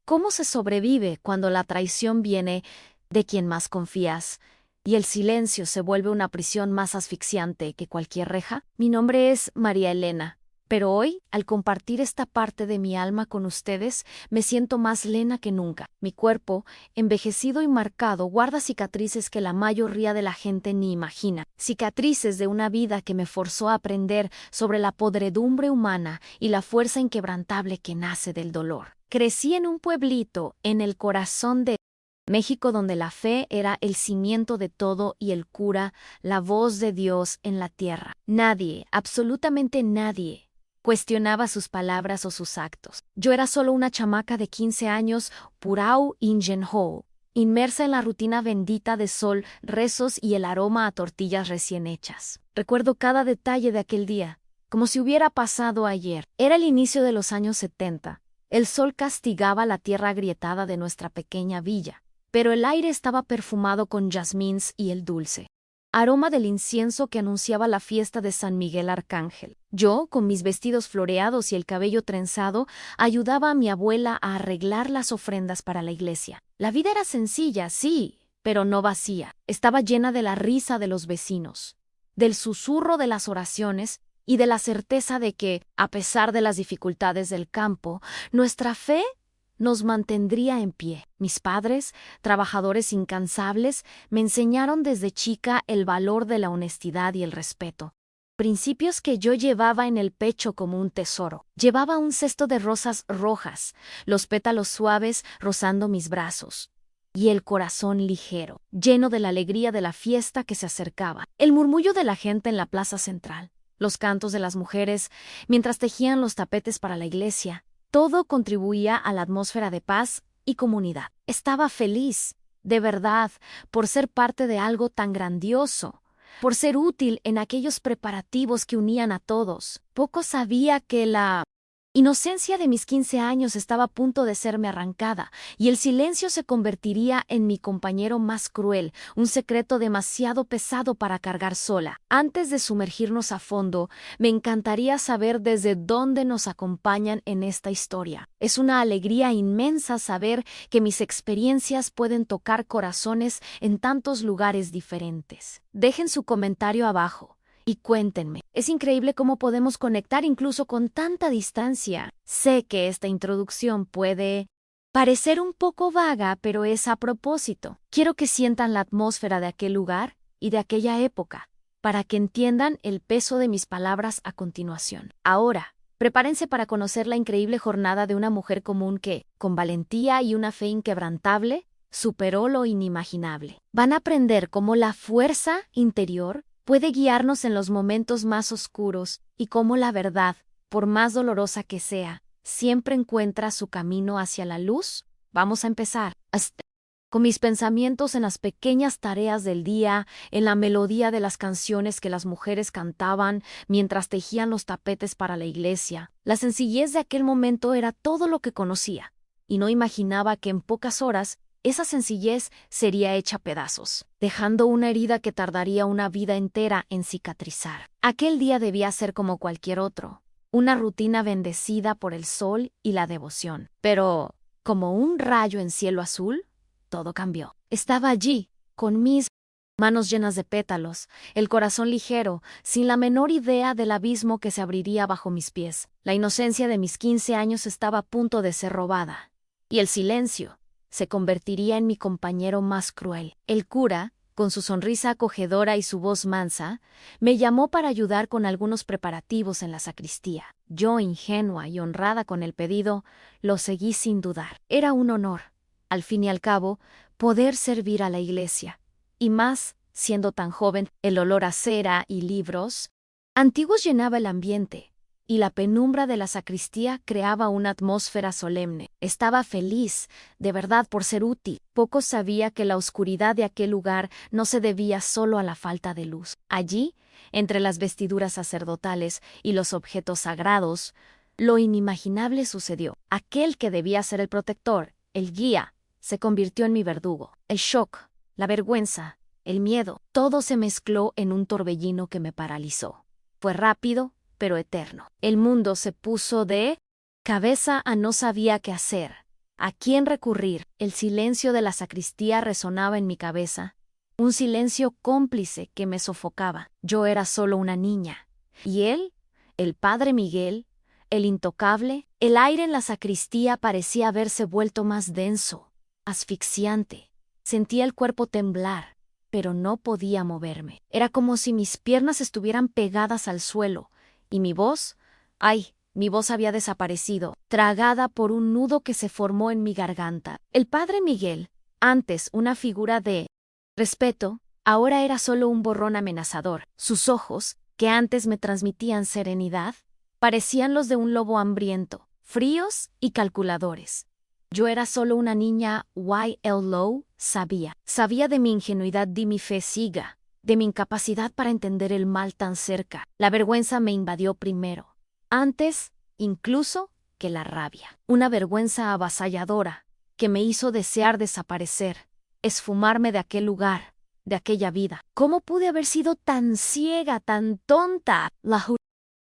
¿Cómo se sobrevive cuando la traición viene de quien más confías y el silencio se vuelve una prisión más asfixiante que cualquier reja? Mi nombre es María Elena, pero hoy, al compartir esta parte de mi alma con ustedes, me siento más lena que nunca. Mi cuerpo, envejecido y marcado, guarda cicatrices que la mayoría de la gente ni imagina. Cicatrices de una vida que me forzó a aprender sobre la podredumbre humana y la fuerza inquebrantable que nace del dolor. Crecí en un pueblito en el corazón de México donde la fe era el cimiento de todo y el cura, la voz de Dios en la tierra. Nadie, absolutamente nadie, cuestionaba sus palabras o sus actos. Yo era solo una chamaca de 15 años, purau ingenho, inmersa en la rutina bendita de sol, rezos y el aroma a tortillas recién hechas. Recuerdo cada detalle de aquel día, como si hubiera pasado ayer. Era el inicio de los años 70. El sol castigaba la tierra agrietada de nuestra pequeña villa, pero el aire estaba perfumado con jazmines y el dulce aroma del incienso que anunciaba la fiesta de San Miguel Arcángel. Yo, con mis vestidos floreados y el cabello trenzado, ayudaba a mi abuela a arreglar las ofrendas para la iglesia. La vida era sencilla, sí, pero no vacía. Estaba llena de la risa de los vecinos, del susurro de las oraciones y de la certeza de que, a pesar de las dificultades del campo, nuestra fe nos mantendría en pie. Mis padres, trabajadores incansables, me enseñaron desde chica el valor de la honestidad y el respeto. Principios que yo llevaba en el pecho como un tesoro. Llevaba un cesto de rosas rojas, los pétalos suaves rozando mis brazos, y el corazón ligero, lleno de la alegría de la fiesta que se acercaba. El murmullo de la gente en la plaza central, los cantos de las mujeres mientras tejían los tapetes para la iglesia. Todo contribuía a la atmósfera de paz y comunidad. Estaba feliz, de verdad, por ser parte de algo tan grandioso, por ser útil en aquellos preparativos que unían a todos. Poco sabía que la inocencia de mis 15 años estaba a punto de serme arrancada, y el silencio se convertiría en mi compañero más cruel, un secreto demasiado pesado para cargar sola. Antes de sumergirnos a fondo, me encantaría saber desde dónde nos acompañan en esta historia. Es una alegría inmensa saber que mis experiencias pueden tocar corazones en tantos lugares diferentes. Dejen su comentario abajo y cuéntenme. Es increíble cómo podemos conectar incluso con tanta distancia. Sé que esta introducción puede parecer un poco vaga, pero es a propósito. Quiero que sientan la atmósfera de aquel lugar y de aquella época, para que entiendan el peso de mis palabras a continuación. Ahora, prepárense para conocer la increíble jornada de una mujer común que, con valentía y una fe inquebrantable, superó lo inimaginable. Van a aprender cómo la fuerza interior puede guiarnos en los momentos más oscuros y cómo la verdad, por más dolorosa que sea, siempre encuentra su camino hacia la luz. Vamos a empezar. Con mis pensamientos en las pequeñas tareas del día, en la melodía de las canciones que las mujeres cantaban mientras tejían los tapetes para la iglesia. La sencillez de aquel momento era todo lo que conocía, y no imaginaba que en pocas horas esa sencillez sería hecha pedazos, dejando una herida que tardaría una vida entera en cicatrizar. Aquel día debía ser como cualquier otro, una rutina bendecida por el sol y la devoción. Pero, como un rayo en cielo azul, todo cambió. Estaba allí, con mis manos llenas de pétalos, el corazón ligero, sin la menor idea del abismo que se abriría bajo mis pies. La inocencia de mis 15 años estaba a punto de ser robada, y el silencio se convertiría en mi compañero más cruel. El cura, con su sonrisa acogedora y su voz mansa, me llamó para ayudar con algunos preparativos en la sacristía. Yo, ingenua y honrada con el pedido, lo seguí sin dudar. Era un honor, al fin y al cabo, poder servir a la iglesia. Y más, siendo tan joven, el olor a cera y libros antiguos llenaba el ambiente, y la penumbra de la sacristía creaba una atmósfera solemne. Estaba feliz, de verdad, por ser útil. Poco sabía que la oscuridad de aquel lugar no se debía solo a la falta de luz. Allí, entre las vestiduras sacerdotales y los objetos sagrados, lo inimaginable sucedió. Aquel que debía ser el protector, el guía, se convirtió en mi verdugo. El shock, la vergüenza, el miedo, todo se mezcló en un torbellino que me paralizó. Fue rápido, pero eterno. El mundo se puso de cabeza a no sabía qué hacer. ¿A quién recurrir? El silencio de la sacristía resonaba en mi cabeza, un silencio cómplice que me sofocaba. Yo era solo una niña. ¿Y él? El padre Miguel, el intocable. El aire en la sacristía parecía haberse vuelto más denso, asfixiante. Sentía el cuerpo temblar, pero no podía moverme. Era como si mis piernas estuvieran pegadas al suelo, y mi voz, ¡ay! Mi voz había desaparecido, tragada por un nudo que se formó en mi garganta. El padre Miguel, antes una figura de respeto, ahora era solo un borrón amenazador. Sus ojos, que antes me transmitían serenidad, parecían los de un lobo hambriento, fríos y calculadores. Yo era solo una niña Y.L. Sabía de mi ingenuidad, de mi fe ciega, de mi incapacidad para entender el mal tan cerca. La vergüenza me invadió primero, antes incluso que la rabia. Una vergüenza avasalladora que me hizo desear desaparecer, esfumarme de aquel lugar, de aquella vida. ¿Cómo pude haber sido tan ciega, tan tonta?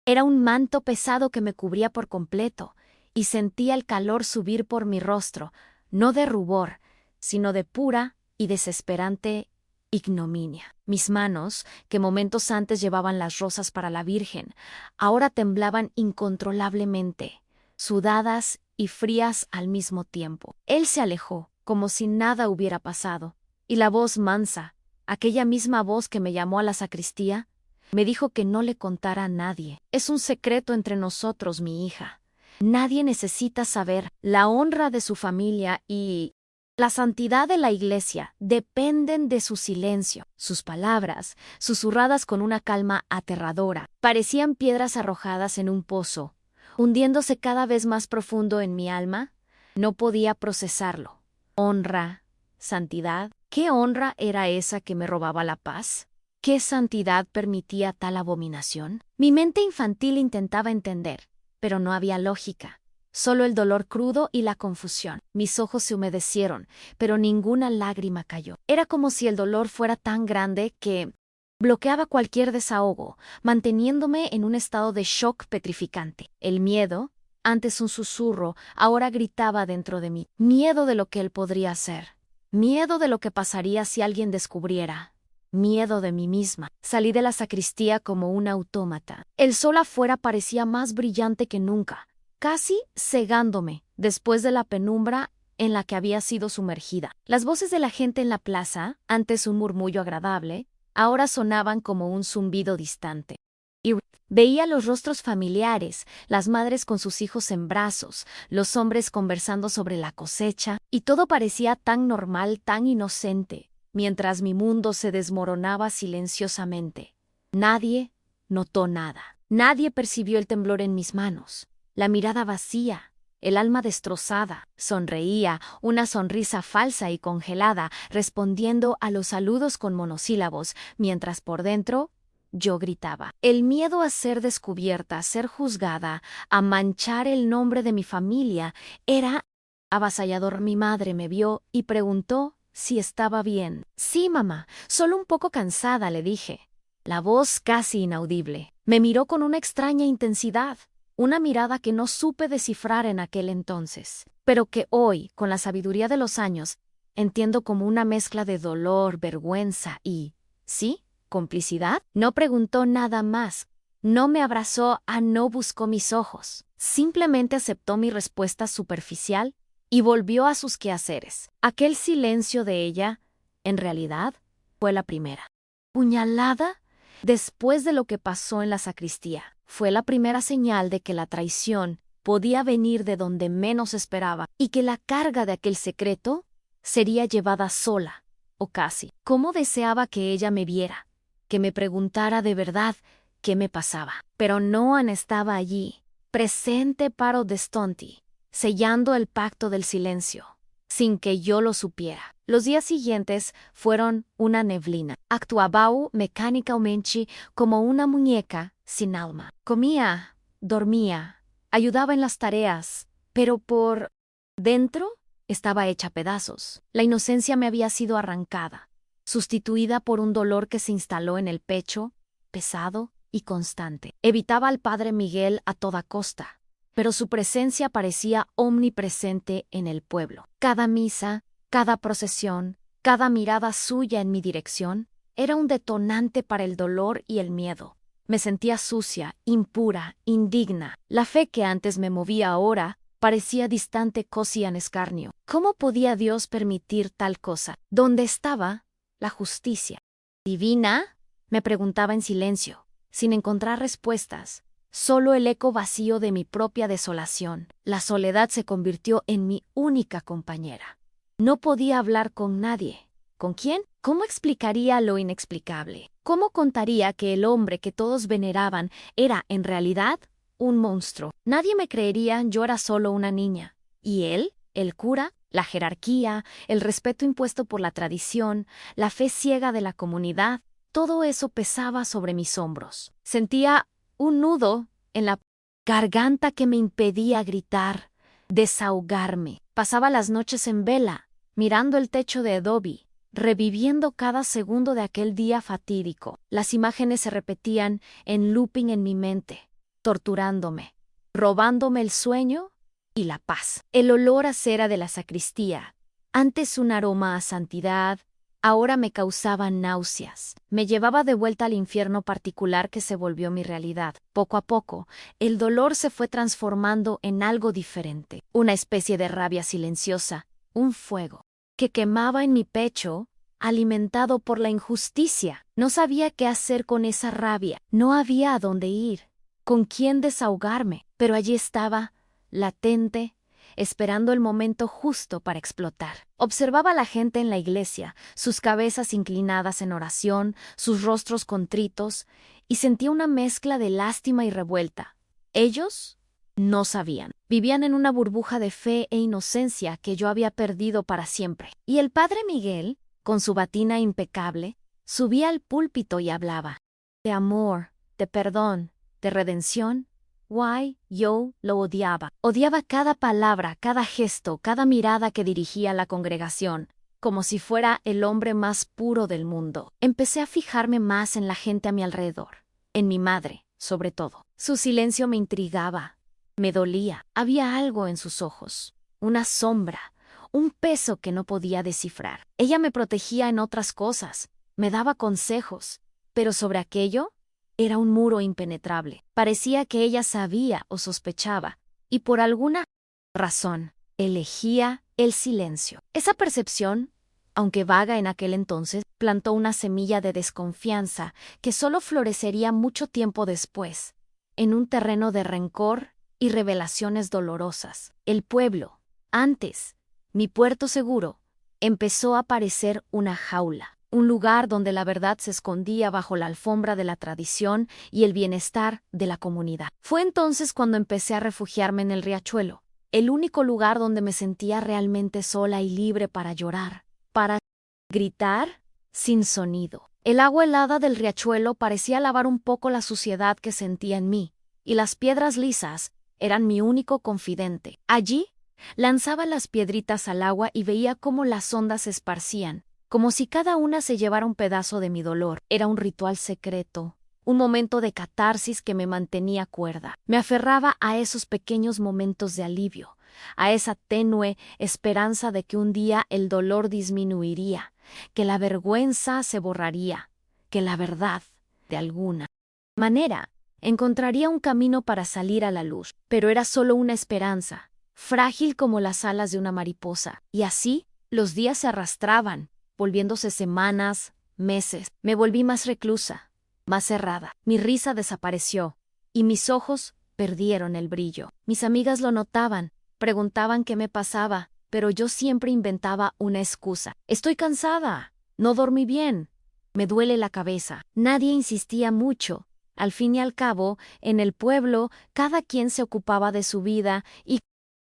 Era un manto pesado que me cubría por completo, y sentía el calor subir por mi rostro, no de rubor, sino de pura y desesperante ignominia. Mis manos, que momentos antes llevaban las rosas para la Virgen, ahora temblaban incontrolablemente, sudadas y frías al mismo tiempo. Él se alejó, como si nada hubiera pasado, y la voz mansa, aquella misma voz que me llamó a la sacristía, me dijo que no le contara a nadie. Es un secreto entre nosotros, mi hija. Nadie necesita saber. La honra de su familia y la santidad de la Iglesia dependen de su silencio. Sus palabras, susurradas con una calma aterradora, parecían piedras arrojadas en un pozo, hundiéndose cada vez más profundo en mi alma. No podía procesarlo. Honra, santidad. ¿Qué honra era esa que me robaba la paz? ¿Qué santidad permitía tal abominación? Mi mente infantil intentaba entender, pero no había lógica. Solo el dolor crudo y la confusión. Mis ojos se humedecieron, pero ninguna lágrima cayó. Era como si el dolor fuera tan grande que bloqueaba cualquier desahogo, manteniéndome en un estado de shock petrificante. El miedo, antes un susurro, ahora gritaba dentro de mí. Miedo de lo que él podría hacer. Miedo de lo que pasaría si alguien descubriera. Miedo de mí misma. Salí de la sacristía como un autómata. El sol afuera parecía más brillante que nunca, casi cegándome después de la penumbra en la que había sido sumergida. Las voces de la gente en la plaza, antes un murmullo agradable, ahora sonaban como un zumbido distante. Y veía los rostros familiares, las madres con sus hijos en brazos, los hombres conversando sobre la cosecha, y todo parecía tan normal, tan inocente, mientras mi mundo se desmoronaba silenciosamente. Nadie notó nada. Nadie percibió el temblor en mis manos, la mirada vacía, el alma destrozada. Sonreía, una sonrisa falsa y congelada, respondiendo a los saludos con monosílabos, mientras por dentro yo gritaba. El miedo a ser descubierta, a ser juzgada, a manchar el nombre de mi familia, era avasallador. Mi madre me vio y preguntó si estaba bien. Sí, mamá, solo un poco cansada, le dije. La voz casi inaudible. Me miró con una extraña intensidad, una mirada que no supe descifrar en aquel entonces, pero que hoy, con la sabiduría de los años, entiendo como una mezcla de dolor, vergüenza y, ¿sí?, complicidad. No preguntó nada más, no me abrazó, no buscó mis ojos, simplemente aceptó mi respuesta superficial y volvió a sus quehaceres. Aquel silencio de ella, en realidad, fue la primera puñalada después de lo que pasó en la sacristía. Fue la primera señal de que la traición podía venir de donde menos esperaba y que la carga de aquel secreto sería llevada sola, o casi. Cómo deseaba que ella me viera, que me preguntara de verdad qué me pasaba. Pero Noan estaba allí, presente paro destonti, sellando el pacto del silencio, sin que yo lo supiera. Los días siguientes fueron una neblina. Actuaba mecánicamente como una muñeca sin alma. Comía, dormía, ayudaba en las tareas, pero por dentro estaba hecha pedazos. La inocencia me había sido arrancada, sustituida por un dolor que se instaló en el pecho, pesado y constante. Evitaba al padre Miguel a toda costa. pero su presencia parecía omnipresente en el pueblo. Cada misa, cada procesión, cada mirada suya en mi dirección, era un detonante para el dolor y el miedo. Me sentía sucia, impura, indigna. La fe que antes me movía ahora parecía distante casi en escarnio. ¿Cómo podía Dios permitir tal cosa? ¿Dónde estaba la justicia divina? Me preguntaba en silencio, sin encontrar respuestas. Solo el eco vacío de mi propia desolación. La soledad se convirtió en mi única compañera. No podía hablar con nadie. ¿Con quién? ¿Cómo explicaría lo inexplicable? ¿Cómo contaría que el hombre que todos veneraban era, en realidad, un monstruo? Nadie me creería, yo era solo una niña. ¿Y él? ¿El cura? La jerarquía, el respeto impuesto por la tradición, la fe ciega de la comunidad, todo eso pesaba sobre mis hombros. Sentía un nudo en la garganta que me impedía gritar, desahogarme. Pasaba las noches en vela, mirando el techo de adobe, reviviendo cada segundo de aquel día fatídico. Las imágenes se repetían en looping en mi mente, torturándome, robándome el sueño y la paz. El olor a cera de la sacristía, antes un aroma a santidad, ahora me causaba náuseas. Me llevaba de vuelta al infierno particular que se volvió mi realidad. Poco a poco, el dolor se fue transformando en algo diferente, una especie de rabia silenciosa, un fuego que quemaba en mi pecho, alimentado por la injusticia. No sabía qué hacer con esa rabia, no había a dónde ir, con quién desahogarme, pero allí estaba, latente, esperando el momento justo para explotar. Observaba a la gente en la iglesia, sus cabezas inclinadas en oración, sus rostros contritos, y sentía una mezcla de lástima y revuelta. Ellos no sabían. Vivían en una burbuja de fe e inocencia que yo había perdido para siempre. Y el padre Miguel, con su batina impecable, subía al púlpito y hablaba de amor, de perdón, de redención. Why, yo lo odiaba. Odiaba cada palabra, cada gesto, cada mirada que dirigía a la congregación, como si fuera el hombre más puro del mundo. Empecé a fijarme más en la gente a mi alrededor, en mi madre, sobre todo. Su silencio me intrigaba, me dolía. Había algo en sus ojos, una sombra, un peso que no podía descifrar. Ella me protegía en otras cosas, me daba consejos, pero sobre aquello era un muro impenetrable. Parecía que ella sabía o sospechaba, y por alguna razón elegía el silencio. Esa percepción, aunque vaga en aquel entonces, plantó una semilla de desconfianza que solo florecería mucho tiempo después, en un terreno de rencor y revelaciones dolorosas. El pueblo, antes, mi puerto seguro, empezó a parecer una jaula. Un lugar donde la verdad se escondía bajo la alfombra de la tradición y el bienestar de la comunidad. Fue entonces cuando empecé a refugiarme en el riachuelo, el único lugar donde me sentía realmente sola y libre para llorar, para gritar sin sonido. El agua helada del riachuelo parecía lavar un poco la suciedad que sentía en mí, y las piedras lisas eran mi único confidente. Allí, lanzaba las piedritas al agua y veía cómo las ondas se esparcían, como si cada una se llevara un pedazo de mi dolor. Era un ritual secreto, un momento de catarsis que me mantenía cuerda. Me aferraba a esos pequeños momentos de alivio, a esa tenue esperanza de que un día el dolor disminuiría, que la vergüenza se borraría, que la verdad, de alguna manera, encontraría un camino para salir a la luz. Pero era solo una esperanza, frágil como las alas de una mariposa. Y así, los días se arrastraban, volviéndose semanas, meses. Me volví más reclusa, más cerrada. Mi risa desapareció, y mis ojos perdieron el brillo. Mis amigas lo notaban, preguntaban qué me pasaba, pero yo siempre inventaba una excusa. Estoy cansada, no dormí bien, me duele la cabeza. Nadie insistía mucho. Al fin y al cabo, en el pueblo, cada quien se ocupaba de su vida y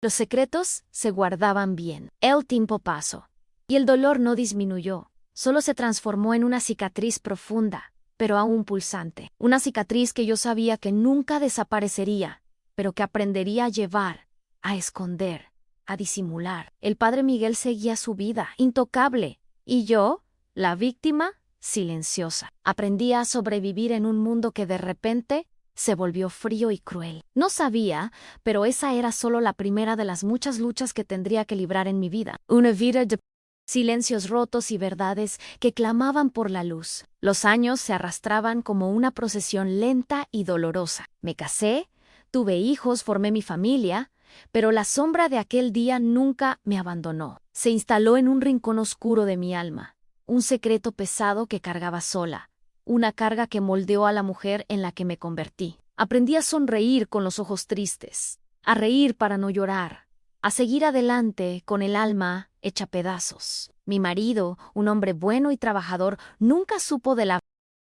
los secretos se guardaban bien. El tiempo pasó. Y el dolor no disminuyó, solo se transformó en una cicatriz profunda, pero aún pulsante. Una cicatriz que yo sabía que nunca desaparecería, pero que aprendería a llevar, a esconder, a disimular. El padre Miguel seguía su vida, intocable, y yo, la víctima, silenciosa. Aprendía a sobrevivir en un mundo que de repente se volvió frío y cruel. No sabía, pero esa era solo la primera de las muchas luchas que tendría que librar en mi vida. Una vida de silencios rotos y verdades que clamaban por la luz. Los años se arrastraban como una procesión lenta y dolorosa. Me casé, tuve hijos, formé mi familia, pero la sombra de aquel día nunca me abandonó. Se instaló en un rincón oscuro de mi alma, un secreto pesado que cargaba sola, una carga que moldeó a la mujer en la que me convertí. Aprendí a sonreír con los ojos tristes, a reír para no llorar, a seguir adelante con el alma hecha pedazos. Mi marido, un hombre bueno y trabajador, nunca supo de la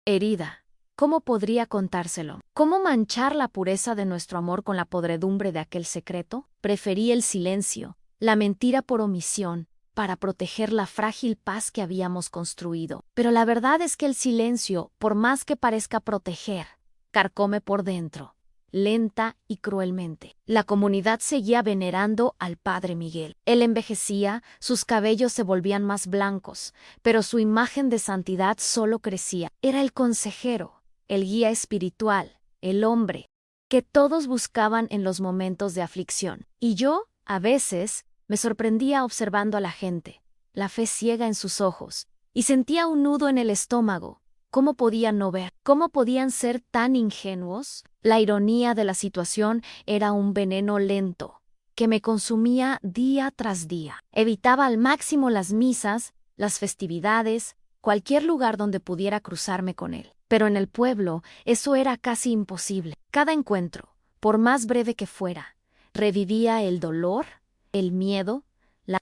herida. ¿Cómo podría contárselo? ¿Cómo manchar la pureza de nuestro amor con la podredumbre de aquel secreto? Preferí el silencio, la mentira por omisión, para proteger la frágil paz que habíamos construido. Pero la verdad es que el silencio, por más que parezca proteger, carcome por dentro, lenta y cruelmente. La comunidad seguía venerando al Padre Miguel. Él envejecía, sus cabellos se volvían más blancos, pero su imagen de santidad solo crecía. Era el consejero, el guía espiritual, el hombre, que todos buscaban en los momentos de aflicción. Y yo, a veces, me sorprendía observando a la gente, la fe ciega en sus ojos, y sentía un nudo en el estómago. ¿Cómo podían no ver? ¿Cómo podían ser tan ingenuos? La ironía de la situación era un veneno lento, que me consumía día tras día. Evitaba al máximo las misas, las festividades, cualquier lugar donde pudiera cruzarme con él. Pero en el pueblo eso era casi imposible. Cada encuentro, por más breve que fuera, revivía el dolor, el miedo, la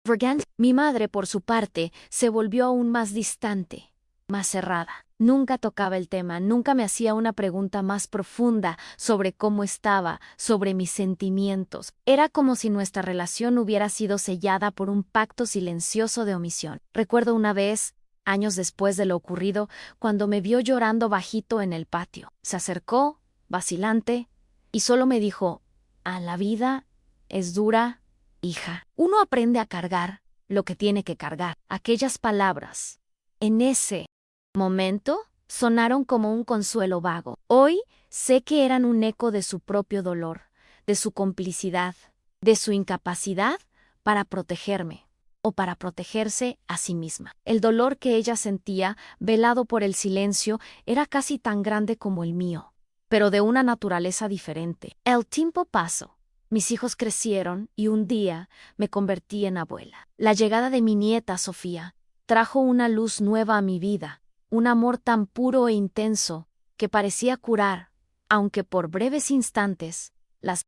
vergüenza. Mi madre, por su parte, se volvió aún más distante, más cerrada. Nunca tocaba el tema, nunca me hacía una pregunta más profunda sobre cómo estaba, sobre mis sentimientos. Era como si nuestra relación hubiera sido sellada por un pacto silencioso de omisión. Recuerdo una vez, años después de lo ocurrido, cuando me vio llorando bajito en el patio. Se acercó, vacilante, y solo me dijo: «Ah, la vida es dura, hija. Uno aprende a cargar lo que tiene que cargar». Aquellas palabras, en ese momento, sonaron como un consuelo vago. Hoy sé que eran un eco de su propio dolor, de su complicidad, de su incapacidad para protegerme o para protegerse a sí misma. El dolor que ella sentía, velado por el silencio, era casi tan grande como el mío, pero de una naturaleza diferente. El tiempo pasó. Mis hijos crecieron y un día me convertí en abuela. La llegada de mi nieta Sofía trajo una luz nueva a mi vida, un amor tan puro e intenso que parecía curar, aunque por breves instantes, las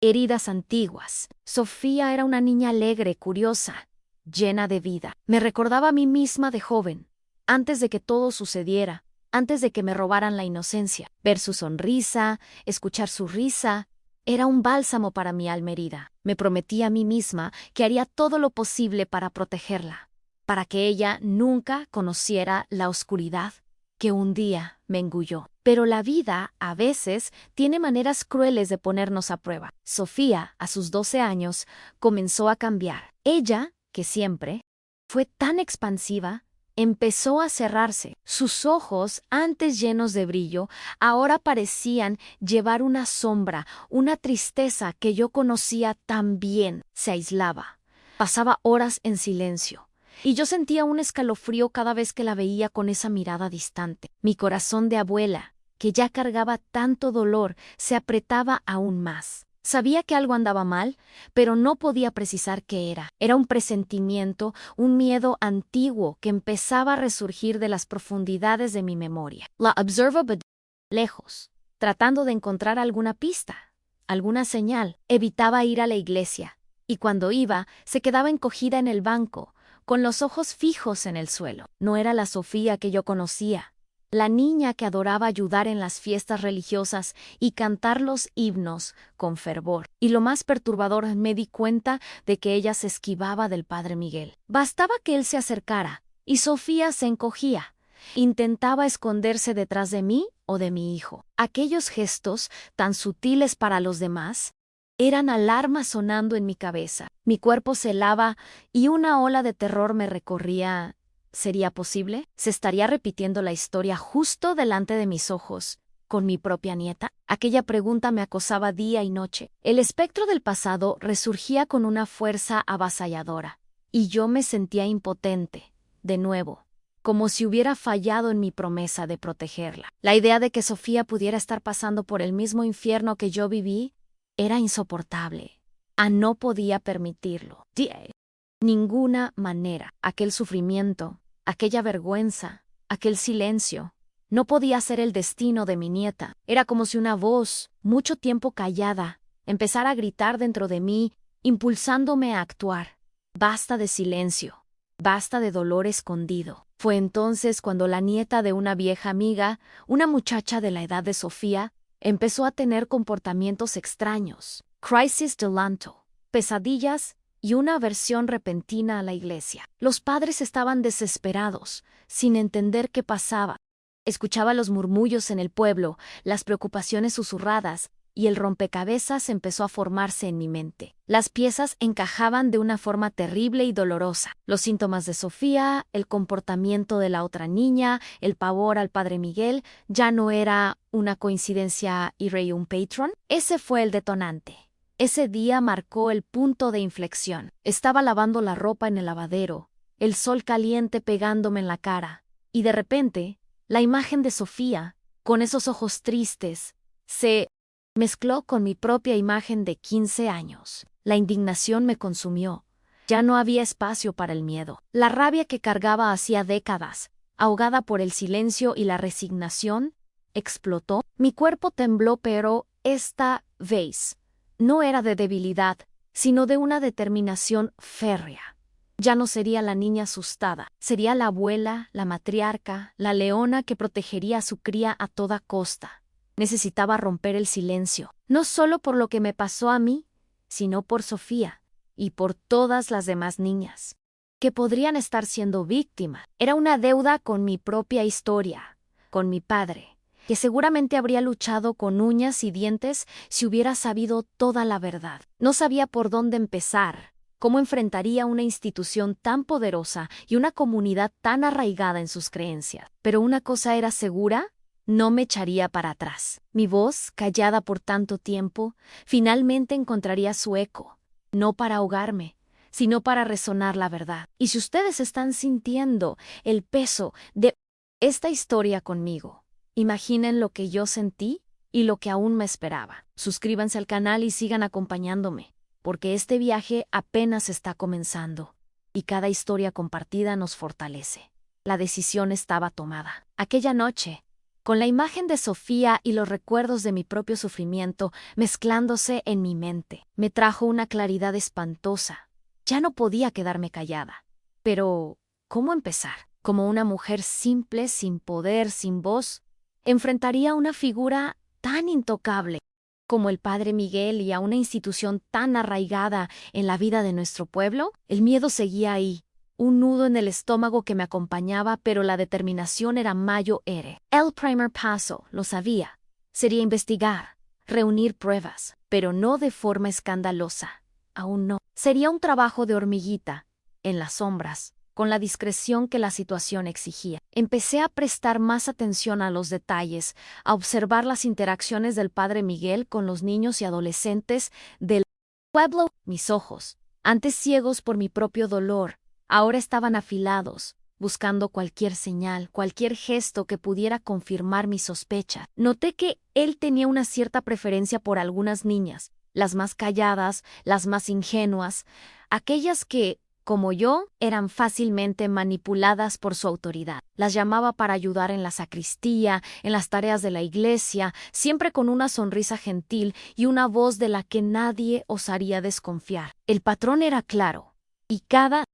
heridas antiguas. Sofía era una niña alegre, curiosa, llena de vida. Me recordaba a mí misma de joven, antes de que todo sucediera, antes de que me robaran la inocencia. Ver su sonrisa, escuchar su risa, era un bálsamo para mi alma herida. Me prometí a mí misma que haría todo lo posible para protegerla, para que ella nunca conociera la oscuridad que un día me engulló. Pero la vida, a veces, tiene maneras crueles de ponernos a prueba. Sofía, a sus 12 años, comenzó a cambiar. Ella, que siempre fue tan expansiva, empezó a cerrarse. Sus ojos, antes llenos de brillo, ahora parecían llevar una sombra, una tristeza que yo conocía tan bien. Se aislaba. Pasaba horas en silencio. Y yo sentía un escalofrío cada vez que la veía con esa mirada distante. Mi corazón de abuela, que ya cargaba tanto dolor, se apretaba aún más. Sabía que algo andaba mal, pero no podía precisar qué era. Era un presentimiento, un miedo antiguo que empezaba a resurgir de las profundidades de mi memoria. La observaba lejos, tratando de encontrar alguna pista, alguna señal. Evitaba ir a la iglesia, y cuando iba, se quedaba encogida en el banco, con los ojos fijos en el suelo. No era la Sofía que yo conocía, la niña que adoraba ayudar en las fiestas religiosas y cantar los himnos con fervor. Y lo más perturbador, me di cuenta de que ella se esquivaba del Padre Miguel. Bastaba que él se acercara, y Sofía se encogía. Intentaba esconderse detrás de mí o de mi hijo. Aquellos gestos, tan sutiles para los demás, eran alarmas sonando en mi cabeza. Mi cuerpo se helaba y una ola de terror me recorría. ¿Sería posible? ¿Se estaría repitiendo la historia justo delante de mis ojos? ¿Con mi propia nieta? Aquella pregunta me acosaba día y noche. El espectro del pasado resurgía con una fuerza avasalladora, y yo me sentía impotente, de nuevo, como si hubiera fallado en mi promesa de protegerla. La idea de que Sofía pudiera estar pasando por el mismo infierno que yo viví era insoportable. No podía permitirlo. De ninguna manera. Aquel sufrimiento, aquella vergüenza, aquel silencio, no podía ser el destino de mi nieta. Era como si una voz, mucho tiempo callada, empezara a gritar dentro de mí, impulsándome a actuar. Basta de silencio, basta de dolor escondido. Fue entonces cuando la nieta de una vieja amiga, una muchacha de la edad de Sofía, empezó a tener comportamientos extraños, crisis de Lanto, pesadillas y una aversión repentina a la iglesia. Los padres estaban desesperados, sin entender qué pasaba. Escuchaba los murmullos en el pueblo, las preocupaciones susurradas, y el rompecabezas empezó a formarse en mi mente. Las piezas encajaban de una forma terrible y dolorosa. Los síntomas de Sofía, el comportamiento de la otra niña, el pavor al padre Miguel, ya no era una coincidencia y un patrón. Ese fue el detonante. Ese día marcó el punto de inflexión. Estaba lavando la ropa en el lavadero, el sol caliente pegándome en la cara, y de repente, la imagen de Sofía, con esos ojos tristes, se mezcló con mi propia imagen de 15 años. La indignación me consumió. Ya no había espacio para el miedo. La rabia que cargaba hacía décadas, ahogada por el silencio y la resignación, explotó. Mi cuerpo tembló, pero esta vez no era de debilidad, sino de una determinación férrea. Ya no sería la niña asustada, sería la abuela, la matriarca, la leona que protegería a su cría a toda costa. Necesitaba romper el silencio, no solo por lo que me pasó a mí, sino por Sofía y por todas las demás niñas, que podrían estar siendo víctimas. Era una deuda con mi propia historia, con mi padre, que seguramente habría luchado con uñas y dientes si hubiera sabido toda la verdad. No sabía por dónde empezar. ¿Cómo enfrentaría una institución tan poderosa y una comunidad tan arraigada en sus creencias? Pero una cosa era segura, no me echaría para atrás. Mi voz, callada por tanto tiempo, finalmente encontraría su eco, no para ahogarme, sino para resonar la verdad. Y si ustedes están sintiendo el peso de esta historia conmigo, imaginen lo que yo sentí y lo que aún me esperaba. Suscríbanse al canal y sigan acompañándome, porque este viaje apenas está comenzando, y cada historia compartida nos fortalece. La decisión estaba tomada. Aquella noche, con la imagen de Sofía y los recuerdos de mi propio sufrimiento mezclándose en mi mente, me trajo una claridad espantosa. Ya no podía quedarme callada. Pero, ¿cómo empezar? Como una mujer simple, sin poder, sin voz, enfrentaría a una figura tan intocable como el padre Miguel y a una institución tan arraigada en la vida de nuestro pueblo. El miedo seguía ahí, un nudo en el estómago que me acompañaba, pero la determinación era mayor. El primer paso, lo sabía, sería investigar, reunir pruebas, pero no de forma escandalosa. Aún no. Sería un trabajo de hormiguita, en las sombras, con la discreción que la situación exigía. Empecé a prestar más atención a los detalles, a observar las interacciones del padre Miguel con los niños y adolescentes del pueblo. Mis ojos, antes ciegos por mi propio dolor, ahora estaban afilados, buscando cualquier señal, cualquier gesto que pudiera confirmar mi sospecha. Noté que él tenía una cierta preferencia por algunas niñas, las más calladas, las más ingenuas, aquellas que, como yo, eran fácilmente manipuladas por su autoridad. Las llamaba para ayudar en la sacristía, en las tareas de la iglesia, siempre con una sonrisa gentil y una voz de la que nadie osaría desconfiar. El patrón era claro, y cada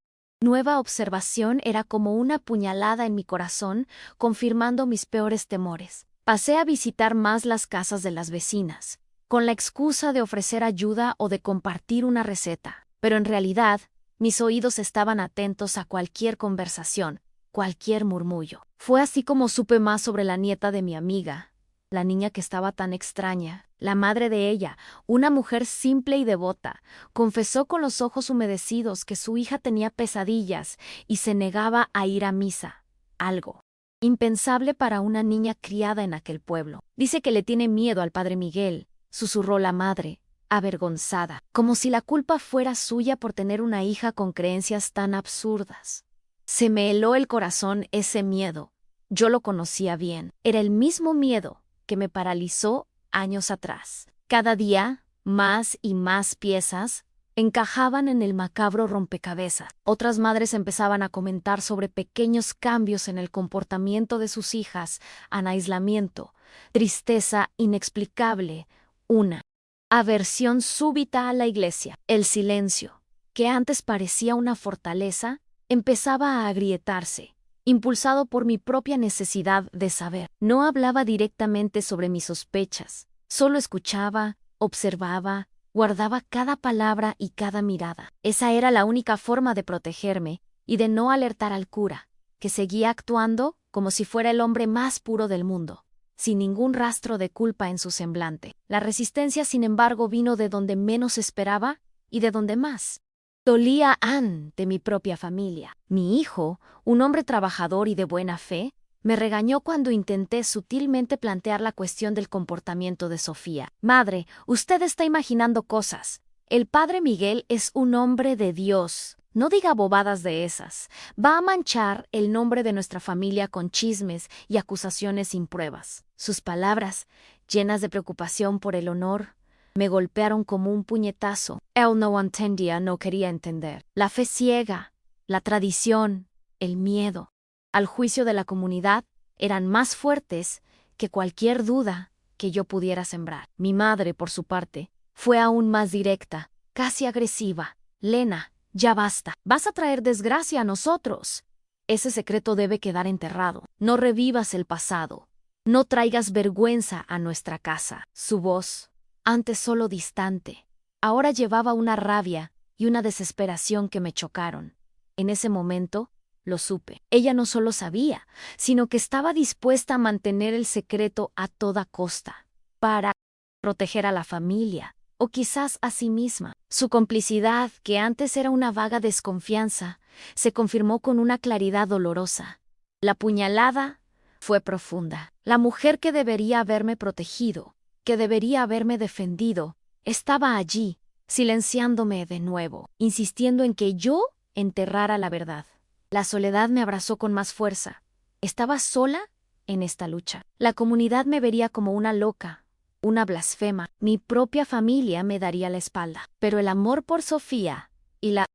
nueva observación era como una puñalada en mi corazón, confirmando mis peores temores. Pasé a visitar más las casas de las vecinas, con la excusa de ofrecer ayuda o de compartir una receta, pero en realidad, mis oídos estaban atentos a cualquier conversación, cualquier murmullo. Fue así como supe más sobre la nieta de mi amiga, la niña que estaba tan extraña. La madre de ella, una mujer simple y devota, confesó con los ojos humedecidos que su hija tenía pesadillas y se negaba a ir a misa. Algo Impensable para una niña criada en aquel pueblo. Dice que le tiene miedo al padre Miguel, susurró la madre, avergonzada, como si la culpa fuera suya por tener una hija con creencias tan absurdas. Se me heló el corazón ese miedo. Yo lo conocía bien. Era el mismo miedo que me paralizó años atrás. Cada día, más y más piezas encajaban en el macabro rompecabezas. Otras madres empezaban a comentar sobre pequeños cambios en el comportamiento de sus hijas, aislamiento, tristeza inexplicable, una aversión súbita a la iglesia. El silencio, que antes parecía una fortaleza, empezaba a agrietarse, impulsado por mi propia necesidad de saber. No hablaba directamente sobre mis sospechas, solo escuchaba, observaba, guardaba cada palabra y cada mirada. Esa era la única forma de protegerme y de no alertar al cura, que seguía actuando como si fuera el hombre más puro del mundo, sin ningún rastro de culpa en su semblante. La resistencia, sin embargo, vino de donde menos esperaba y de donde más. Dolía Ann de mi propia familia. Mi hijo, un hombre trabajador y de buena fe, me regañó cuando intenté sutilmente plantear la cuestión del comportamiento de Sofía. Madre, usted está imaginando cosas. El padre Miguel es un hombre de Dios. No diga bobadas de esas. Va a manchar el nombre de nuestra familia con chismes y acusaciones sin pruebas. Sus palabras, llenas de preocupación por el honor, me golpearon como un puñetazo. Él no entendía, no quería entender. La fe ciega, la tradición, el miedo al juicio de la comunidad eran más fuertes que cualquier duda que yo pudiera sembrar. Mi madre, por su parte, fue aún más directa, casi agresiva. Lena, ya basta. Vas a traer desgracia a nosotros. Ese secreto debe quedar enterrado. No revivas el pasado. No traigas vergüenza a nuestra casa. Su voz, antes solo distante, ahora llevaba una rabia y una desesperación que me chocaron. En ese momento, lo supe. Ella no solo sabía, sino que estaba dispuesta a mantener el secreto a toda costa, para proteger a la familia, o quizás a sí misma. Su complicidad, que antes era una vaga desconfianza, se confirmó con una claridad dolorosa. La puñalada fue profunda. La mujer que debería haberme protegido, que debería haberme defendido, estaba allí, silenciándome de nuevo, insistiendo en que yo enterrara la verdad. La soledad me abrazó con más fuerza. Estaba sola en esta lucha. La comunidad me vería como una loca, una blasfema. Mi propia familia me daría la espalda. Pero el amor por Sofía y la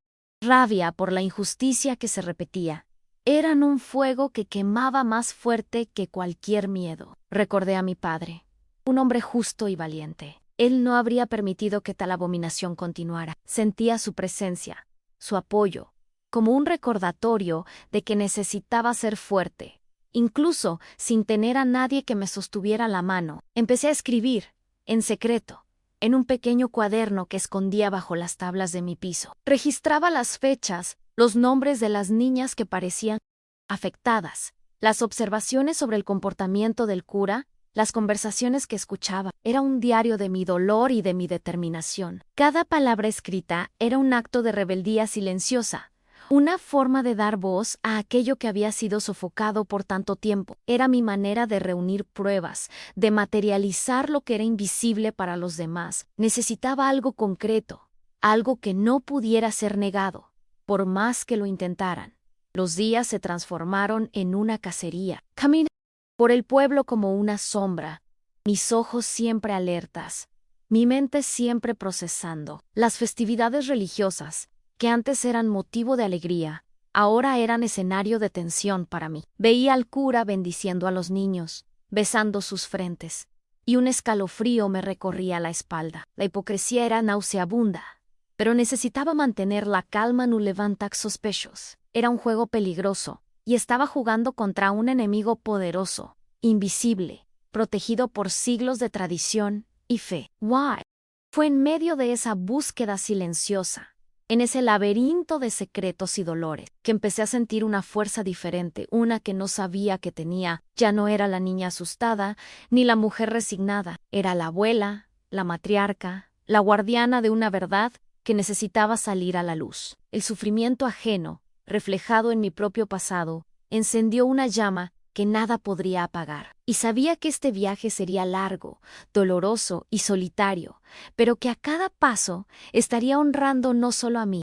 rabia por la injusticia que se repetía eran un fuego que quemaba más fuerte que cualquier miedo. Recordé a mi padre, un hombre justo y valiente. Él no habría permitido que tal abominación continuara. Sentía su presencia, su apoyo, como un recordatorio de que necesitaba ser fuerte, incluso sin tener a nadie que me sostuviera la mano. Empecé a escribir, en secreto, en un pequeño cuaderno que escondía bajo las tablas de mi piso. Registraba las fechas, los nombres de las niñas que parecían afectadas, las observaciones sobre el comportamiento del cura, las conversaciones que escuchaba. Era un diario de mi dolor y de mi determinación. Cada palabra escrita era un acto de rebeldía silenciosa, una forma de dar voz a aquello que había sido sofocado por tanto tiempo. Era mi manera de reunir pruebas, de materializar lo que era invisible para los demás. Necesitaba algo concreto, algo que no pudiera ser negado, por más que lo intentaran. Los días se transformaron en una cacería. Caminé por el pueblo como una sombra, mis ojos siempre alertas, mi mente siempre procesando. Las festividades religiosas, que antes eran motivo de alegría, ahora eran escenario de tensión para mí. Veía al cura bendiciendo a los niños, besando sus frentes, y un escalofrío me recorría la espalda. La hipocresía era nauseabunda, pero necesitaba mantener la calma no levantar sospechos. Era un juego peligroso, y estaba jugando contra un enemigo poderoso, invisible, protegido por siglos de tradición y fe. Why? Fue en medio de esa búsqueda silenciosa, en ese laberinto de secretos y dolores, que empecé a sentir una fuerza diferente, una que no sabía que tenía. Ya no era la niña asustada, ni la mujer resignada. Era la abuela, la matriarca, la guardiana de una verdad que necesitaba salir a la luz. El sufrimiento ajeno, reflejado en mi propio pasado, encendió una llama que nada podría apagar. Y sabía que este viaje sería largo, doloroso y solitario, pero que a cada paso estaría honrando no solo a mi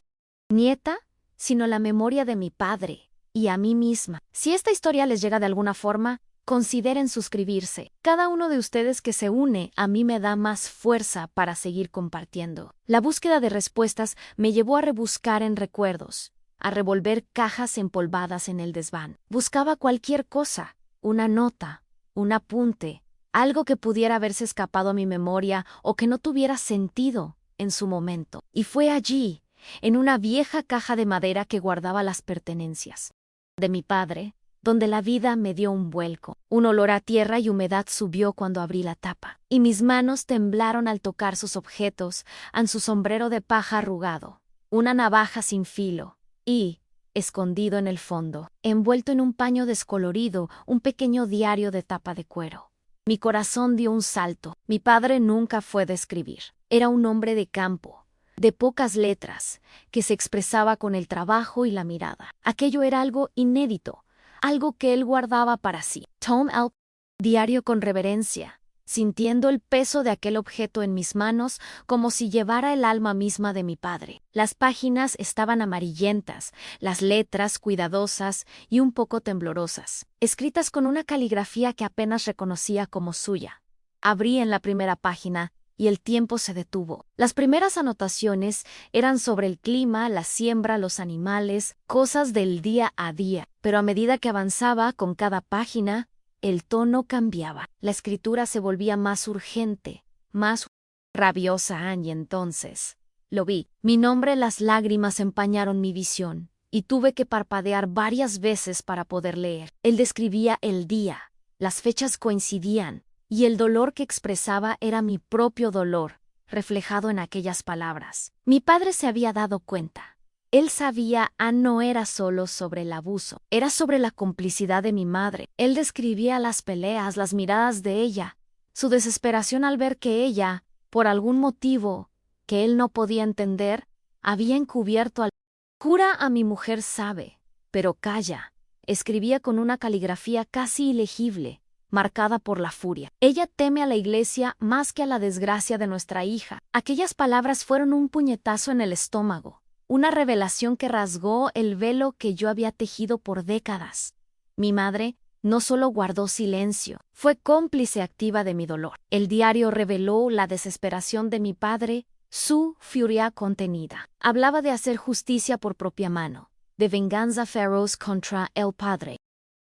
nieta, sino la memoria de mi padre y a mí misma. Si esta historia les llega de alguna forma, consideren suscribirse. Cada uno de ustedes que se une a mí me da más fuerza para seguir compartiendo. La búsqueda de respuestas me llevó a rebuscar en recuerdos, a revolver cajas empolvadas en el desván. Buscaba cualquier cosa, una nota, un apunte, algo que pudiera haberse escapado a mi memoria o que no tuviera sentido en su momento. Y fue allí, en una vieja caja de madera que guardaba las pertenencias de mi padre, donde la vida me dio un vuelco. Un olor a tierra y humedad subió cuando abrí la tapa, y mis manos temblaron al tocar sus objetos, en su sombrero de paja arrugado, una navaja sin filo, y, escondido en el fondo, envuelto en un paño descolorido, un pequeño diario de tapa de cuero. Mi corazón dio un salto. Mi padre nunca fue de escribir. Era un hombre de campo, de pocas letras, que se expresaba con el trabajo y la mirada. Aquello era algo inédito, algo que él guardaba para sí. Tom L. Diario con reverencia, sintiendo el peso de aquel objeto en mis manos como si llevara el alma misma de mi padre. Las páginas estaban amarillentas, las letras cuidadosas y un poco temblorosas, escritas con una caligrafía que apenas reconocía como suya. Abrí en la primera página y el tiempo se detuvo. Las primeras anotaciones eran sobre el clima, la siembra, los animales, cosas del día a día, pero a medida que avanzaba con cada página, el tono cambiaba. La escritura se volvía más urgente, más rabiosa, y entonces lo vi. Mi nombre, las lágrimas empañaron mi visión, y tuve que parpadear varias veces para poder leer. Él describía el día, las fechas coincidían, y el dolor que expresaba era mi propio dolor, reflejado en aquellas palabras. Mi padre se había dado cuenta. Él sabía, no era solo sobre el abuso, era sobre la complicidad de mi madre. Él describía las peleas, las miradas de ella, su desesperación al ver que ella, por algún motivo que él no podía entender, había encubierto al cura. A mi mujer sabe, pero calla. Escribía con una caligrafía casi ilegible, marcada por la furia. Ella teme a la iglesia más que a la desgracia de nuestra hija. Aquellas palabras fueron un puñetazo en el estómago, una revelación que rasgó el velo que yo había tejido por décadas. Mi madre no solo guardó silencio, fue cómplice activa de mi dolor. El diario reveló la desesperación de mi padre, su furia contenida. Hablaba de hacer justicia por propia mano, de venganza feroz contra el padre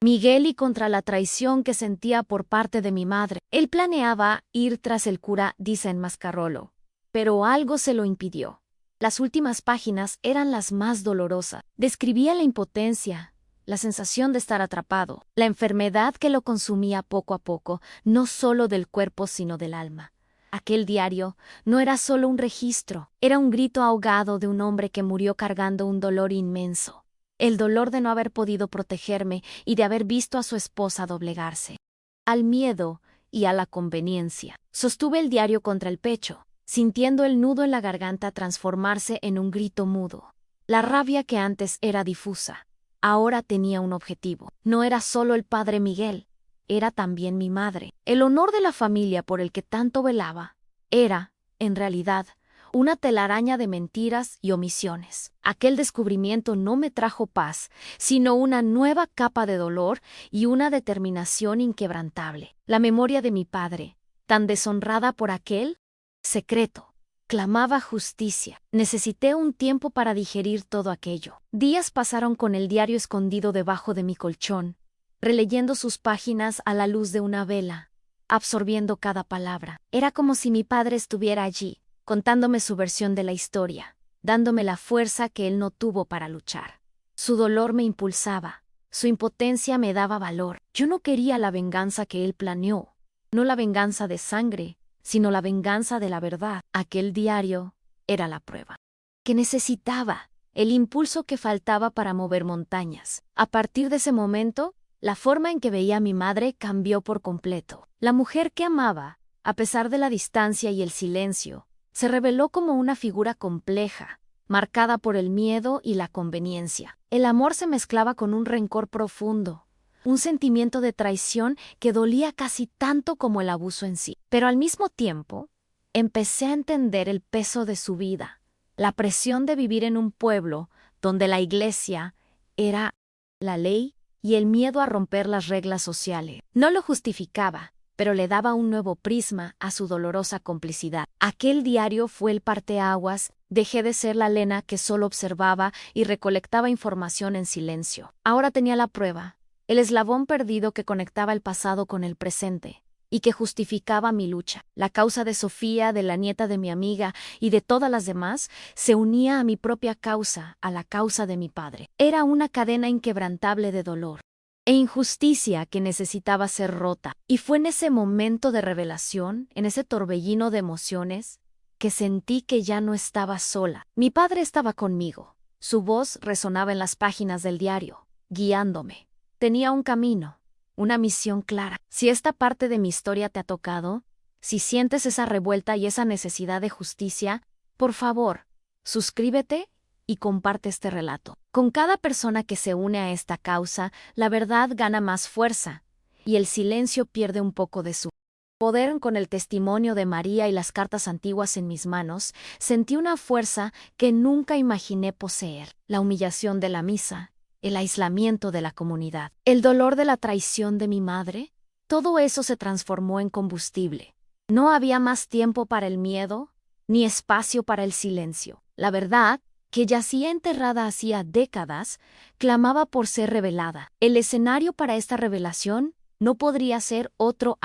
Miguel y contra la traición que sentía por parte de mi madre. Él planeaba ir tras el cura, dice Mascarolo, pero algo se lo impidió. Las últimas páginas eran las más dolorosas. Describía la impotencia, la sensación de estar atrapado, la enfermedad que lo consumía poco a poco, no solo del cuerpo sino del alma. Aquel diario no era solo un registro, era un grito ahogado de un hombre que murió cargando un dolor inmenso. El dolor de no haber podido protegerme y de haber visto a su esposa doblegarse al miedo y a la conveniencia. Sostuve el diario contra el pecho, sintiendo el nudo en la garganta transformarse en un grito mudo. La rabia que antes era difusa, ahora tenía un objetivo. No era solo el padre Miguel, era también mi madre. El honor de la familia por el que tanto velaba era, en realidad, una telaraña de mentiras y omisiones. Aquel descubrimiento no me trajo paz, sino una nueva capa de dolor y una determinación inquebrantable. La memoria de mi padre, tan deshonrada por aquel secreto, clamaba justicia. Necesité un tiempo para digerir todo aquello. Días pasaron con el diario escondido debajo de mi colchón, releyendo sus páginas a la luz de una vela, absorbiendo cada palabra. Era como si mi padre estuviera allí, contándome su versión de la historia, dándome la fuerza que él no tuvo para luchar. Su dolor me impulsaba, su impotencia me daba valor. Yo no quería la venganza que él planeó, no la venganza de sangre, sino la venganza de la verdad. Aquel diario era la prueba que necesitaba, el impulso que faltaba para mover montañas. A partir de ese momento, la forma en que veía a mi madre cambió por completo. La mujer que amaba, a pesar de la distancia y el silencio, se reveló como una figura compleja, marcada por el miedo y la conveniencia. El amor se mezclaba con un rencor profundo, un sentimiento de traición que dolía casi tanto como el abuso en sí. Pero al mismo tiempo, empecé a entender el peso de su vida, la presión de vivir en un pueblo donde la iglesia era la ley y el miedo a romper las reglas sociales. No lo justificaba, pero le daba un nuevo prisma a su dolorosa complicidad. Aquel diario fue el parteaguas. Dejé de ser la Lena que solo observaba y recolectaba información en silencio. Ahora tenía la prueba, el eslabón perdido que conectaba el pasado con el presente y que justificaba mi lucha. La causa de Sofía, de la nieta de mi amiga y de todas las demás se unía a mi propia causa, a la causa de mi padre. Era una cadena inquebrantable de dolor e injusticia que necesitaba ser rota. Y fue en ese momento de revelación, en ese torbellino de emociones, que sentí que ya no estaba sola. Mi padre estaba conmigo. Su voz resonaba en las páginas del diario, guiándome. Tenía un camino, una misión clara. Si esta parte de mi historia te ha tocado, si sientes esa revuelta y esa necesidad de justicia, por favor, suscríbete y comparte este relato. Con cada persona que se une a esta causa, la verdad gana más fuerza y el silencio pierde un poco de su poder. Con el testimonio de María y las cartas antiguas en mis manos, sentí una fuerza que nunca imaginé poseer. La humillación de la misa, el aislamiento de la comunidad, el dolor de la traición de mi madre, todo eso se transformó en combustible. No había más tiempo para el miedo, ni espacio para el silencio. La verdad, que yacía enterrada hacía décadas, clamaba por ser revelada. El escenario para esta revelación no podría ser otro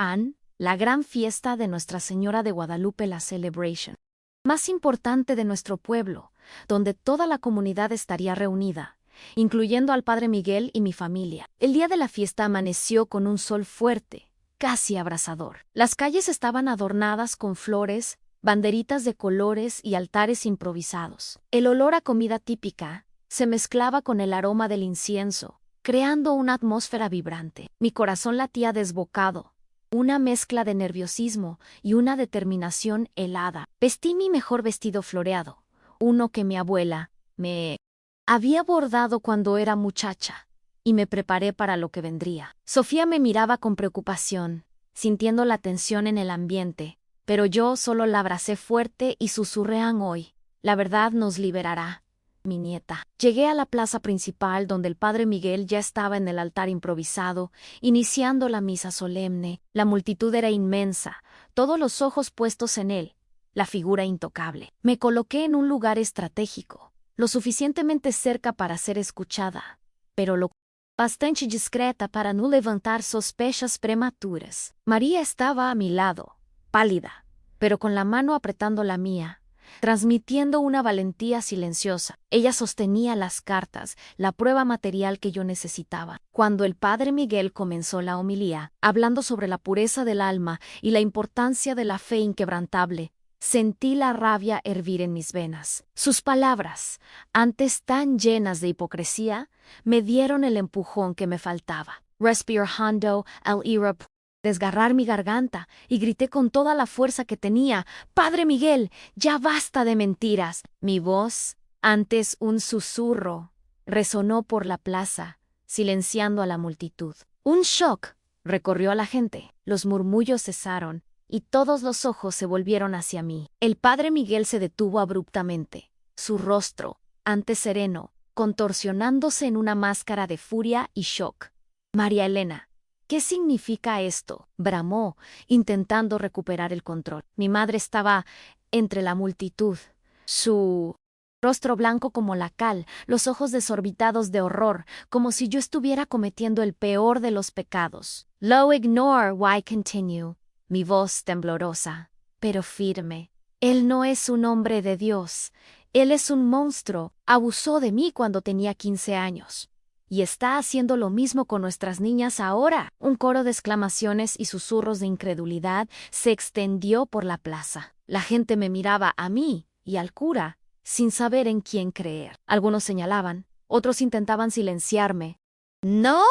la gran fiesta de Nuestra Señora de Guadalupe, la Celebration, más importante de nuestro pueblo, donde toda la comunidad estaría reunida, incluyendo al Padre Miguel y mi familia. El día de la fiesta amaneció con un sol fuerte, casi abrasador. Las calles estaban adornadas con flores, banderitas de colores y altares improvisados. El olor a comida típica se mezclaba con el aroma del incienso, creando una atmósfera vibrante. Mi corazón latía desbocado, una mezcla de nerviosismo y una determinación helada. Vestí mi mejor vestido floreado, uno que mi abuela me había bordado cuando era muchacha, y me preparé para lo que vendría. Sofía me miraba con preocupación, sintiendo la tensión en el ambiente, pero yo solo la abracé fuerte y susurré: hoy, la verdad nos liberará, mi nieta. Llegué a la plaza principal donde el Padre Miguel ya estaba en el altar improvisado, iniciando la misa solemne. La multitud era inmensa, todos los ojos puestos en él, la figura intocable. Me coloqué en un lugar estratégico, lo suficientemente cerca para ser escuchada, pero lo bastante discreta para no levantar sospechas prematuras. María estaba a mi lado, pálida, pero con la mano apretando la mía, transmitiendo una valentía silenciosa. Ella sostenía las cartas, la prueba material que yo necesitaba. Cuando el Padre Miguel comenzó la homilía, hablando sobre la pureza del alma y la importancia de la fe inquebrantable, sentí la rabia hervir en mis venas. Sus palabras, antes tan llenas de hipocresía, me dieron el empujón que me faltaba. Respirando al Irap, desgarrar mi garganta, y grité con toda la fuerza que tenía: «Padre Miguel, ya basta de mentiras». Mi voz, antes un susurro, resonó por la plaza, silenciando a la multitud. Un shock recorrió a la gente. Los murmullos cesaron, y todos los ojos se volvieron hacia mí. El Padre Miguel se detuvo abruptamente, su rostro, antes sereno, contorsionándose en una máscara de furia y shock. «María Elena, ¿qué significa esto?», bramó, intentando recuperar el control. Mi madre estaba entre la multitud, su rostro blanco como la cal, los ojos desorbitados de horror, como si yo estuviera cometiendo el peor de los pecados. «Lo ignore, why continue?» Mi voz temblorosa, pero firme. «Él no es un hombre de Dios. Él es un monstruo. Abusó de mí cuando tenía 15 años. Y está haciendo lo mismo con nuestras niñas ahora». Un coro de exclamaciones y susurros de incredulidad se extendió por la plaza. La gente me miraba a mí y al cura, sin saber en quién creer. Algunos señalaban, otros intentaban silenciarme. «¿No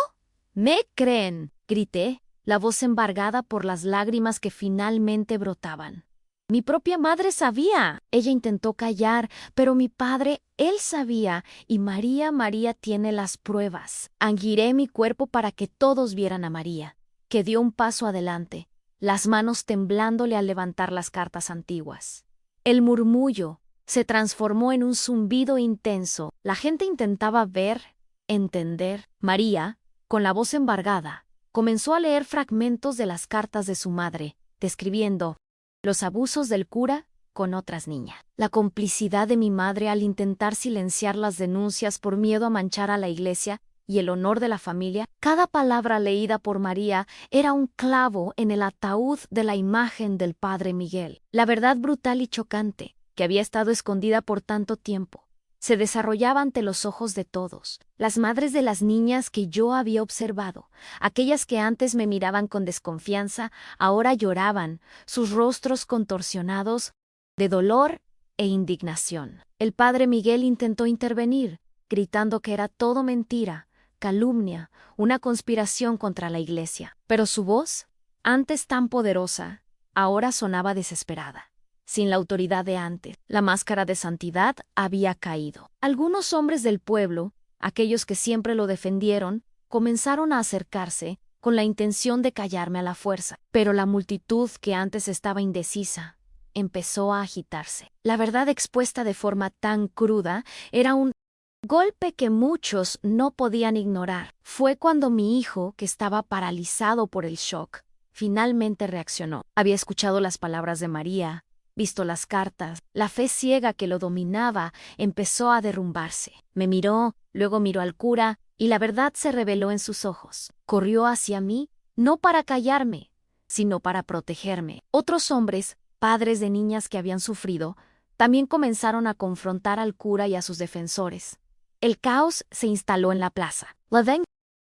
me creen?», grité, la voz embargada por las lágrimas que finalmente brotaban. Mi propia madre sabía. Ella intentó callar, pero mi padre, él sabía, y María tiene las pruebas. Angiré mi cuerpo para que todos vieran a María, que dio un paso adelante, las manos temblándole al levantar las cartas antiguas. El murmullo se transformó en un zumbido intenso. La gente intentaba ver, entender. María, con la voz embargada, comenzó a leer fragmentos de las cartas de su madre, describiendo los abusos del cura con otras niñas. La complicidad de mi madre al intentar silenciar las denuncias por miedo a manchar a la iglesia y el honor de la familia. Cada palabra leída por María era un clavo en el ataúd de la imagen del padre Miguel. La verdad brutal y chocante, que había estado escondida por tanto tiempo, se desarrollaba ante los ojos de todos. Las madres de las niñas que yo había observado, aquellas que antes me miraban con desconfianza, ahora lloraban, sus rostros contorsionados de dolor e indignación. El padre Miguel intentó intervenir, gritando que era todo mentira, calumnia, una conspiración contra la iglesia. Pero su voz, antes tan poderosa, ahora sonaba desesperada. Sin la autoridad de antes, la máscara de santidad había caído. Algunos hombres del pueblo, aquellos que siempre lo defendieron, comenzaron a acercarse con la intención de callarme a la fuerza. Pero la multitud, que antes estaba indecisa, empezó a agitarse. La verdad expuesta de forma tan cruda era un golpe que muchos no podían ignorar. Fue cuando mi hijo, que estaba paralizado por el shock, finalmente reaccionó. Había escuchado las palabras de María, visto las cartas. La fe ciega que lo dominaba empezó a derrumbarse. Me miró, luego miró al cura, y la verdad se reveló en sus ojos. Corrió hacia mí, no para callarme, sino para protegerme. Otros hombres, padres de niñas que habían sufrido, también comenzaron a confrontar al cura y a sus defensores. El caos se instaló en la plaza. La venganza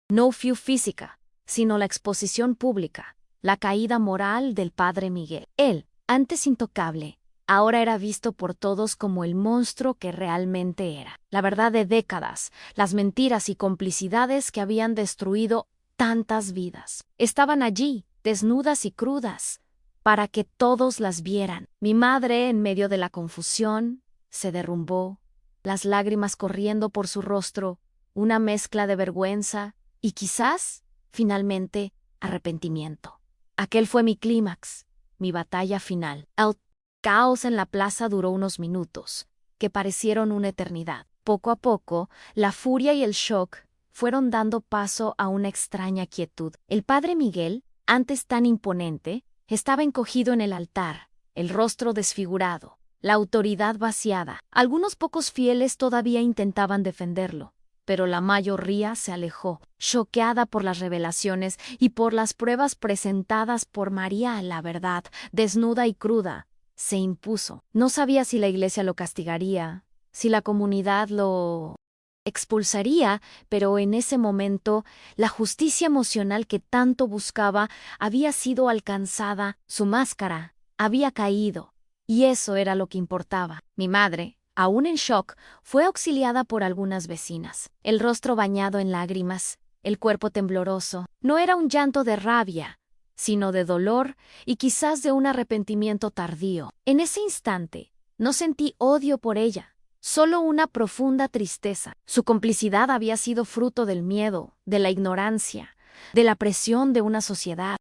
no fue física, sino la exposición pública, la caída moral del padre Miguel. Él, antes intocable, ahora era visto por todos como el monstruo que realmente era. La verdad de décadas, las mentiras y complicidades que habían destruido tantas vidas, estaban allí, desnudas y crudas, para que todos las vieran. Mi madre, en medio de la confusión, se derrumbó, las lágrimas corriendo por su rostro, una mezcla de vergüenza y quizás, finalmente, arrepentimiento. Aquel fue mi clímax, mi batalla final. El caos en la plaza duró unos minutos, que parecieron una eternidad. Poco a poco, la furia y el shock fueron dando paso a una extraña quietud. El padre Miguel, antes tan imponente, estaba encogido en el altar, el rostro desfigurado, la autoridad vaciada. Algunos pocos fieles todavía intentaban defenderlo, pero la mayoría se alejó, choqueada por las revelaciones y por las pruebas presentadas por María. La verdad, desnuda y cruda, se impuso. No sabía si la iglesia lo castigaría, si la comunidad lo expulsaría, pero en ese momento la justicia emocional que tanto buscaba había sido alcanzada, su máscara había caído, y eso era lo que importaba. Mi madre, aún en shock, fue auxiliada por algunas vecinas, el rostro bañado en lágrimas, el cuerpo tembloroso. No era un llanto de rabia, sino de dolor y quizás de un arrepentimiento tardío. En ese instante, no sentí odio por ella, solo una profunda tristeza. Su complicidad había sido fruto del miedo, de la ignorancia, de la presión de una sociedad.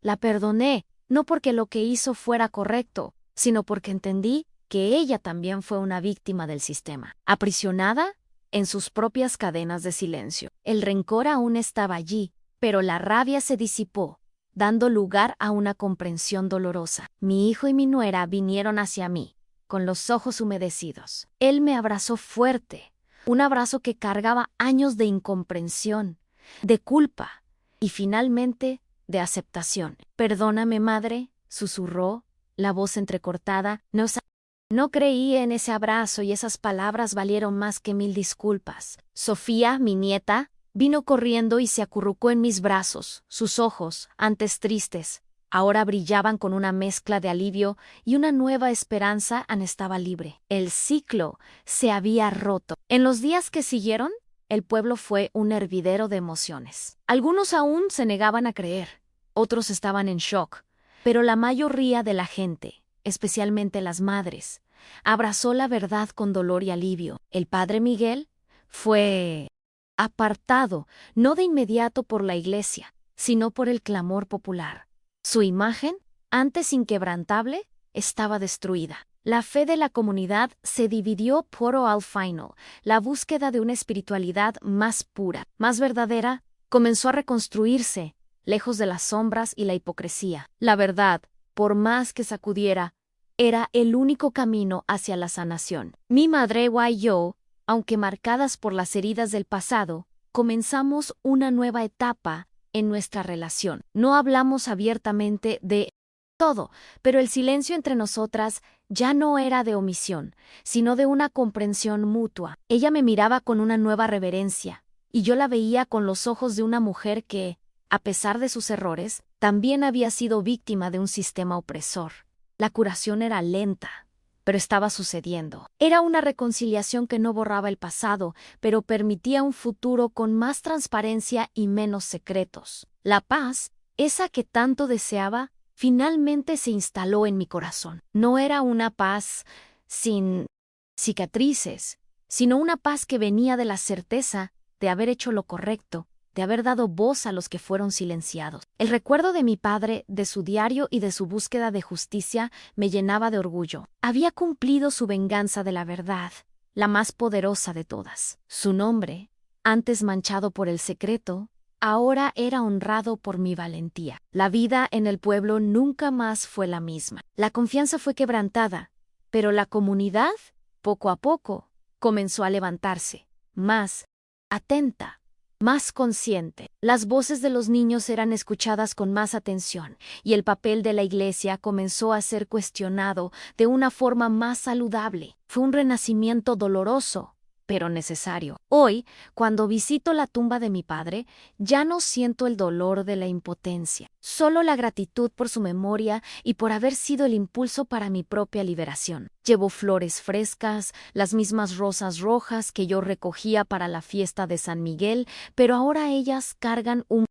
La perdoné, no porque lo que hizo fuera correcto, sino porque entendí que ella también fue una víctima del sistema, aprisionada en sus propias cadenas de silencio. El rencor aún estaba allí, pero la rabia se disipó, dando lugar a una comprensión dolorosa. Mi hijo y mi nuera vinieron hacia mí, con los ojos humedecidos. Él me abrazó fuerte, un abrazo que cargaba años de incomprensión, de culpa y finalmente de aceptación. «Perdóname, madre», susurró, la voz entrecortada. No creí en ese abrazo y esas palabras valieron más que 1000 disculpas. Sofía, mi nieta, vino corriendo y se acurrucó en mis brazos. Sus ojos, antes tristes, ahora brillaban con una mezcla de alivio y una nueva esperanza. Ana estaba libre. El ciclo se había roto. En los días que siguieron, el pueblo fue un hervidero de emociones. Algunos aún se negaban a creer, otros estaban en shock, pero la mayoría de la gente, especialmente las madres, abrazó la verdad con dolor y alivio. El padre Miguel fue apartado, no de inmediato por la iglesia, sino por el clamor popular. Su imagen, antes inquebrantable, estaba destruida. La fe de la comunidad se dividió al final. La búsqueda de una espiritualidad más pura, más verdadera, comenzó a reconstruirse, lejos de las sombras y la hipocresía. La verdad, por más que sacudiera, era el único camino hacia la sanación. Mi madre y yo, aunque marcadas por las heridas del pasado, comenzamos una nueva etapa en nuestra relación. No hablamos abiertamente de todo, pero el silencio entre nosotras ya no era de omisión, sino de una comprensión mutua. Ella me miraba con una nueva reverencia, y yo la veía con los ojos de una mujer que, a pesar de sus errores, también había sido víctima de un sistema opresor. La curación era lenta, pero estaba sucediendo. Era una reconciliación que no borraba el pasado, pero permitía un futuro con más transparencia y menos secretos. La paz, esa que tanto deseaba, finalmente se instaló en mi corazón. No era una paz sin cicatrices, sino una paz que venía de la certeza de haber hecho lo correcto, de haber dado voz a los que fueron silenciados. El recuerdo de mi padre, de su diario y de su búsqueda de justicia me llenaba de orgullo. Había cumplido su venganza de la verdad, la más poderosa de todas. Su nombre, antes manchado por el secreto, ahora era honrado por mi valentía. La vida en el pueblo nunca más fue la misma. La confianza fue quebrantada, pero la comunidad, poco a poco, comenzó a levantarse, más atenta, más consciente. Las voces de los niños eran escuchadas con más atención, y el papel de la iglesia comenzó a ser cuestionado de una forma más saludable. Fue un renacimiento doloroso, pero necesario. Hoy, cuando visito la tumba de mi padre, ya no siento el dolor de la impotencia, solo la gratitud por su memoria y por haber sido el impulso para mi propia liberación. Llevo flores frescas, las mismas rosas rojas que yo recogía para la fiesta de San Miguel, pero ahora ellas cargan un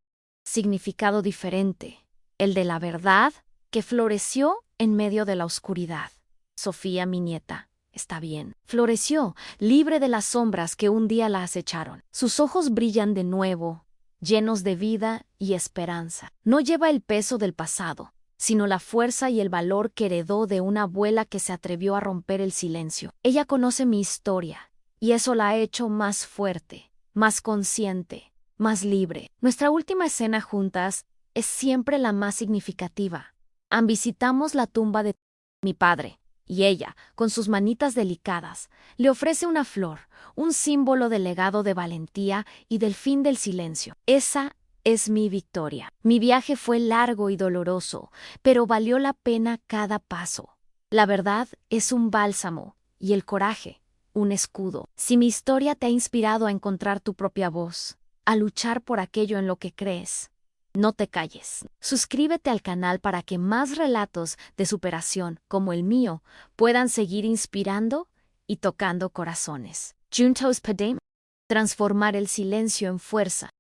significado diferente, el de la verdad que floreció en medio de la oscuridad. Sofía, mi nieta, está bien. Floreció, libre de las sombras que un día la acecharon. Sus ojos brillan de nuevo, llenos de vida y esperanza. No lleva el peso del pasado, sino la fuerza y el valor que heredó de una abuela que se atrevió a romper el silencio. Ella conoce mi historia, y eso la ha hecho más fuerte, más consciente, más libre. Nuestra última escena juntas es siempre la más significativa. Visitamos la tumba de mi padre, y ella, con sus manitas delicadas, le ofrece una flor, un símbolo del legado de valentía y del fin del silencio. Esa es mi victoria. Mi viaje fue largo y doloroso, pero valió la pena cada paso. La verdad es un bálsamo, y el coraje, un escudo. Si mi historia te ha inspirado a encontrar tu propia voz, a luchar por aquello en lo que crees, no te calles. Suscríbete al canal para que más relatos de superación como el mío puedan seguir inspirando y tocando corazones. Juntos podemos transformar el silencio en fuerza.